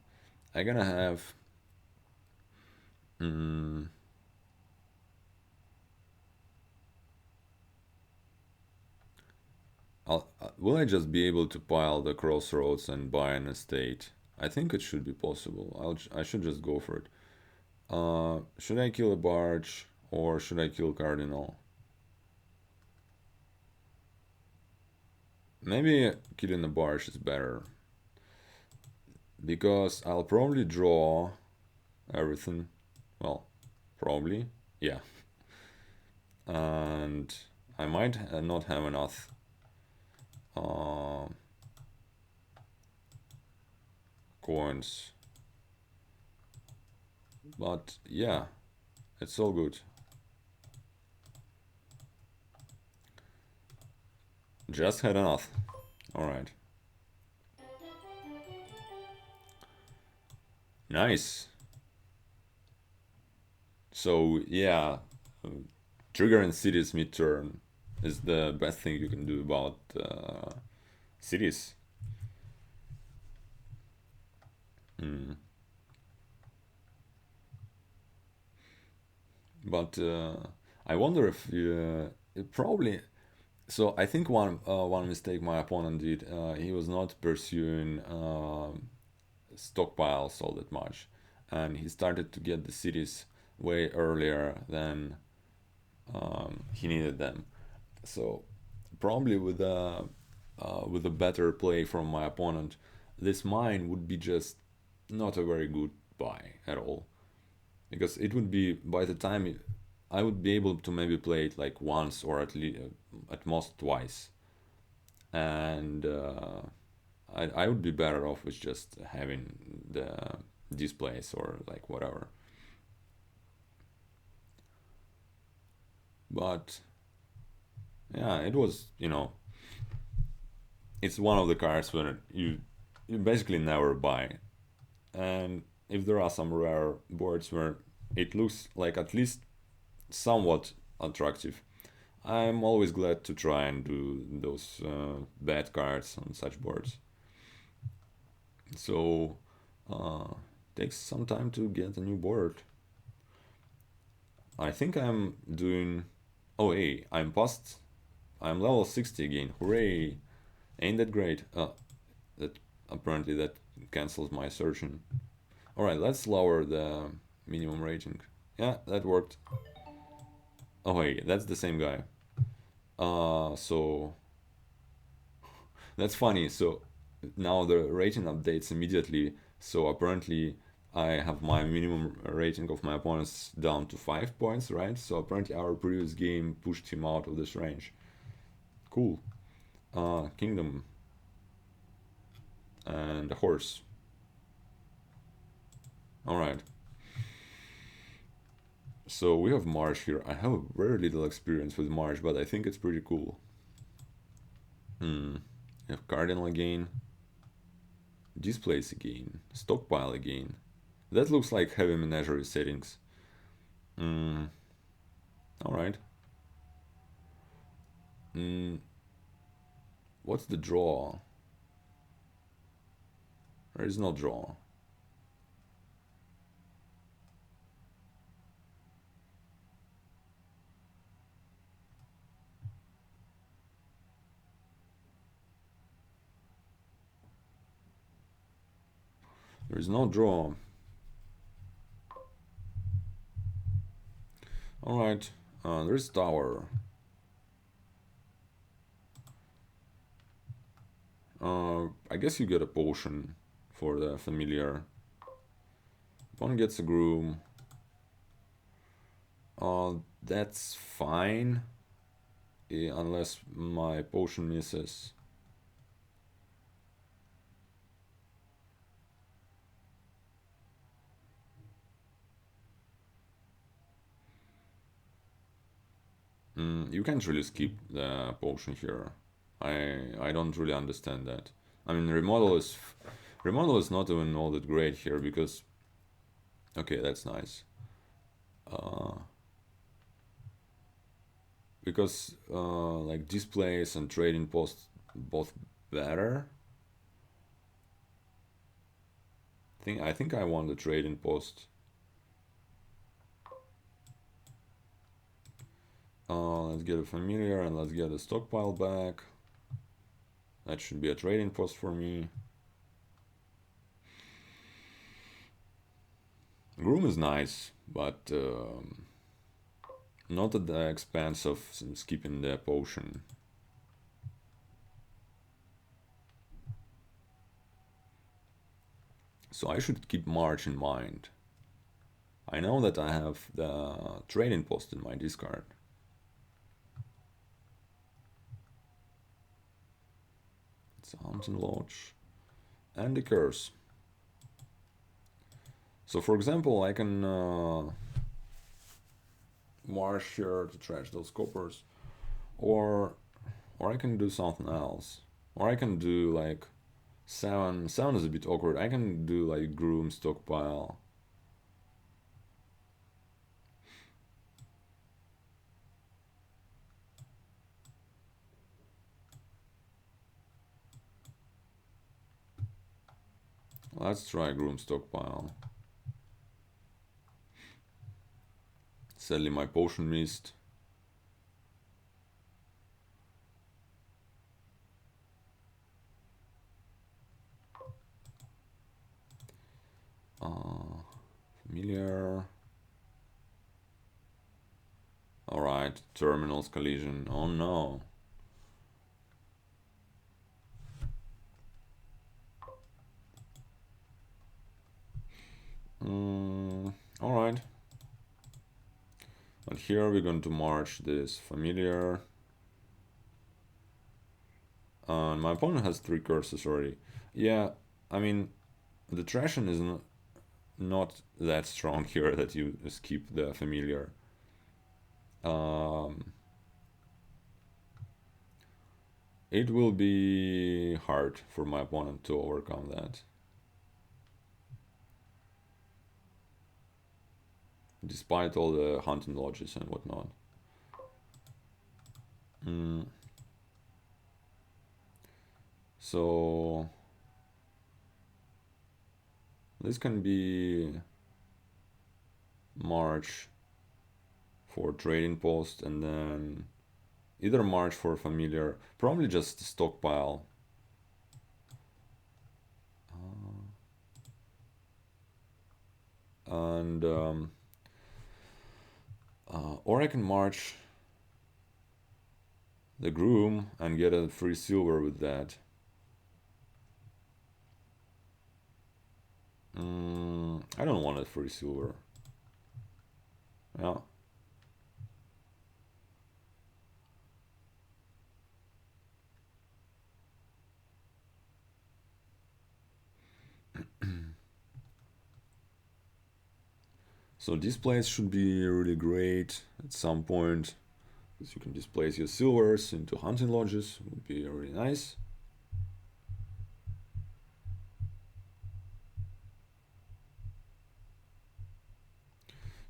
I'm gonna have will I just be able to pile the crossroads and buy an estate? I think it should be possible. I should just go for it. Should I kill a barge or should I kill cardinal? Maybe killing the barge is better. Because I'll probably draw everything. Well, probably. Yeah. And I might not have enough coins. But yeah, it's all good. Just had enough. Alright. Nice. So yeah, triggering cities mid-turn is the best thing you can do about cities. But I wonder if it probably. So I think one mistake my opponent did. He was not pursuing stockpiles all that much, and he started to get the cities way earlier than he needed them. So probably with a better play from my opponent, this mine would be just not a very good buy at all, because it would be, by the time I would be able to maybe play it like once or at most twice, and I would be better off with just having the displays or like whatever. But yeah, it was, it's one of the cards where you basically never buy, and if there are some rare boards where it looks like at least somewhat attractive, I'm always glad to try and do those bad cards on such boards. So takes some time to get a new board. I think I'm doing. Oh hey, I'm level 60 again. Hooray! Ain't that great? That apparently that cancels my searching. All right, let's lower the minimum rating. Yeah, that worked. Oh hey, that's the same guy. So that's funny. So now the rating updates immediately. So apparently I have my minimum rating of my opponents down to 5 points, right? So apparently our previous game pushed him out of this range. Cool. Kingdom and a horse. Alright. So we have Marsh here. I have very little experience with Marsh, but I think it's pretty cool. We have Cardinal again. Displays again. Stockpile again. That looks like heavy menagerie settings. Alright. What's the draw? There is no draw. There is no draw. Alright, there's tower. I guess you get a potion for the familiar. One gets a groom. That's fine. Unless my potion misses. You can't really skip the potion here. I don't really understand that. I mean, remodel is not even all that great here because. Okay, that's nice. Because like displays and trading posts both better. I think I want the trading post. Let's get a familiar and let's get a stockpile back. That should be a trading post for me. Groom is nice, but not at the expense of skipping the potion. So I should keep March in mind. I know that I have the trading post in my discard. It's a Hunting Lodge and a curse. So for example, I can march here to trash those coppers, or I can do something else, or I can do like 7 is a bit awkward. I can do like groom stockpile. Let's try Groom Stockpile. Sadly, my potion missed. Familiar. Alright, Terminals collision. Oh no. Alright. But here we're going to march this familiar. And my opponent has 3 curses already. Yeah, I mean, the Trashin is not that strong here that you skip the familiar. It will be hard for my opponent to overcome that. Despite all the hunting lodges and whatnot. So this can be march for trading post and then either march for familiar, probably just stockpile. And or I can march the groom and get a free silver with that. I don't want a free silver. Yeah. So displays should be really great at some point, because you can displace your silvers into hunting lodges. Would be really nice.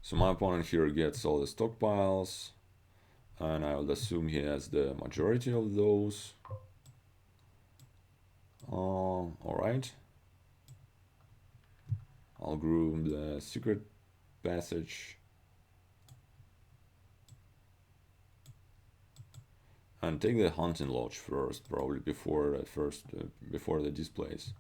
So my opponent here gets all the stockpiles, and I would assume he has the majority of those. Alright. I'll groom the secret passage. And take the hunting lodge first, probably before the displays.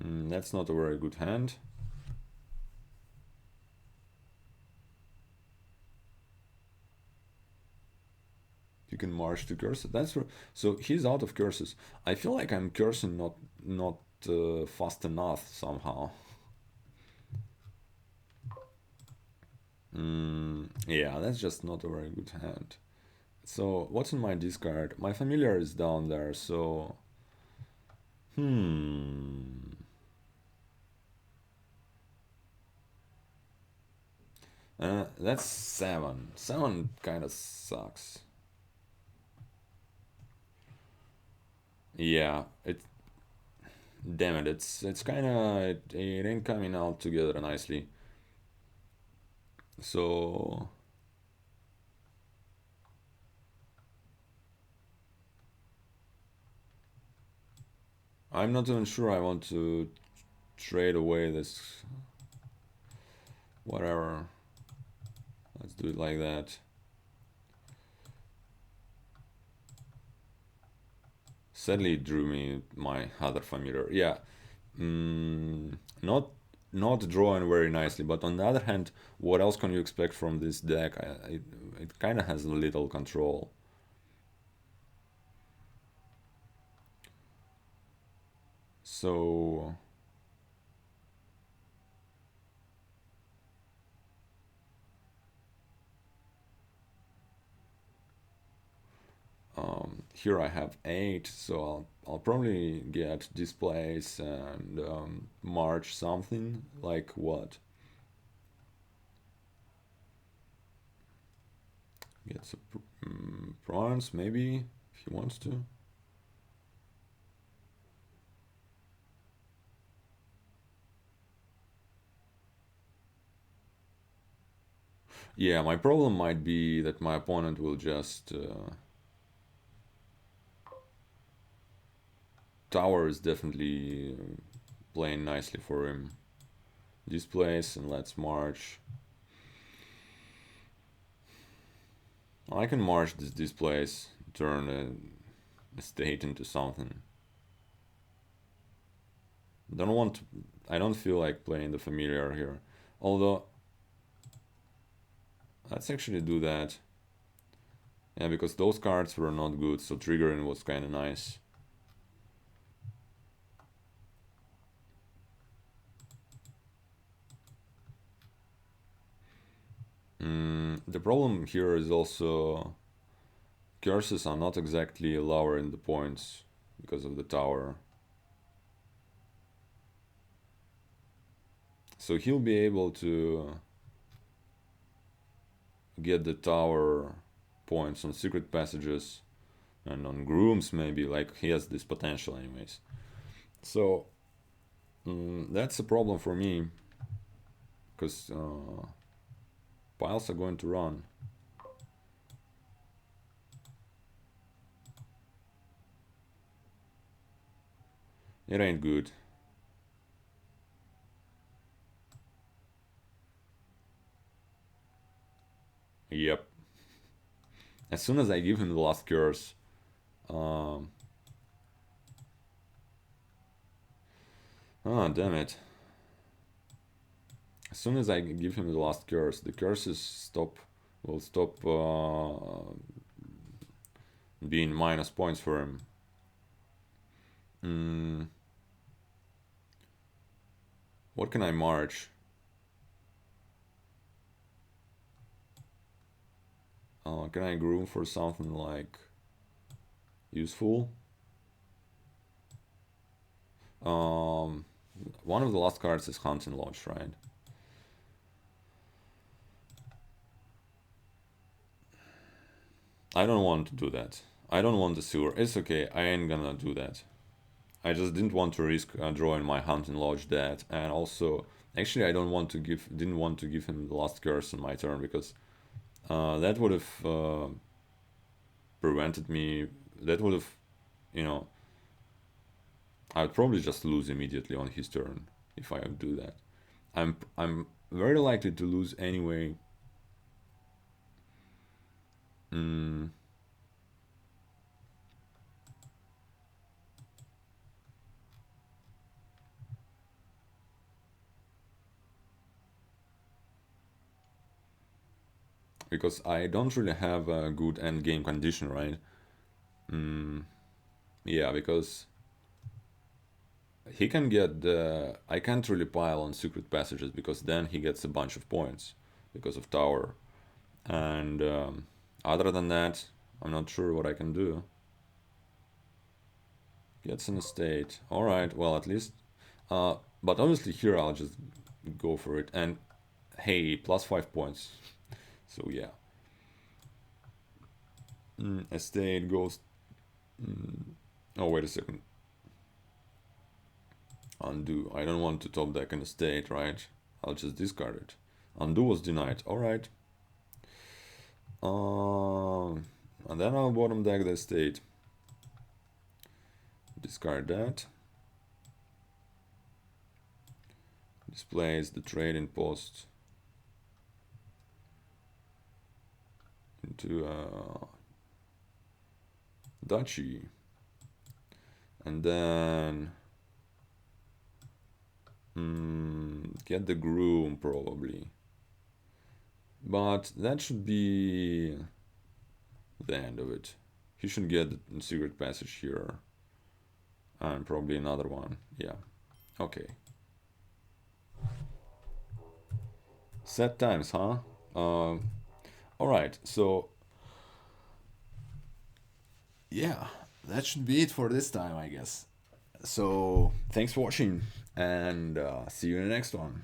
That's not a very good hand. You can march to curse. That's so he's out of curses. I feel like I'm cursing not fast enough somehow. Yeah, that's just not a very good hand. So what's in my discard? My familiar is down there, so that's 7. 7 kind of sucks. Yeah, damn it, it's kind of it ain't coming out together nicely. So I'm not even sure I want to trade away this. Whatever. Let's do it like that. Sadly, it drew me my other familiar. Yeah, not drawing very nicely. But on the other hand, what else can you expect from this deck? It kind of has little control. So here I have 8, so I'll probably get displays and march something like what? Get some prawns maybe if he wants to. Yeah, my problem might be that my opponent will just... tower is definitely playing nicely for him. This place, and let's march. I can march this place, turn a state into something. I don't feel like playing the familiar here. Although, let's actually do that. Yeah, because those cards were not good, so triggering was kind of nice. The problem here is also curses are not exactly lowering the points because of the tower. So he'll be able to get the tower points on secret passages and on grooms maybe, like he has this potential anyways. So that's a problem for me, because piles are going to run. It ain't good. Yep. As soon as I give him the last curse, oh damn it. As soon as I give him the last curse, the curses will stop being minus points for him. What can I march? Can I groom for something like useful? One of the last cards is Hunting Lodge, right? I don't want to do that. I don't want the sewer. It's okay, I ain't gonna do that. I just didn't want to risk drawing my Hunting Lodge dead, and also, actually, I didn't want to give him the last curse on my turn, because that would have prevented me. That would have, you know, I would probably just lose immediately on his turn if I would do that. I'm very likely to lose anyway. Because I don't really have a good end game condition, right? Yeah, because he can get the... I can't really pile on secret passages, because then he gets a bunch of points because of tower. And other than that, I'm not sure what I can do. Gets an estate. Alright, well, at least... but obviously here I'll just go for it. And hey, plus 5 points. So yeah. Estate goes... Oh, wait a second. Undo. I don't want to top deck an estate, right? I'll just discard it. Undo was denied. Alright. And then I'll bottom deck the estate. Discard that. Displays the trading post into duchy. And then get the groom probably. But that should be the end of it. He should get the secret passage here. And probably another one. Yeah. Okay. Set times, huh? Alright, so... yeah, that should be it for this time, I guess. So, thanks for watching, and see you in the next one.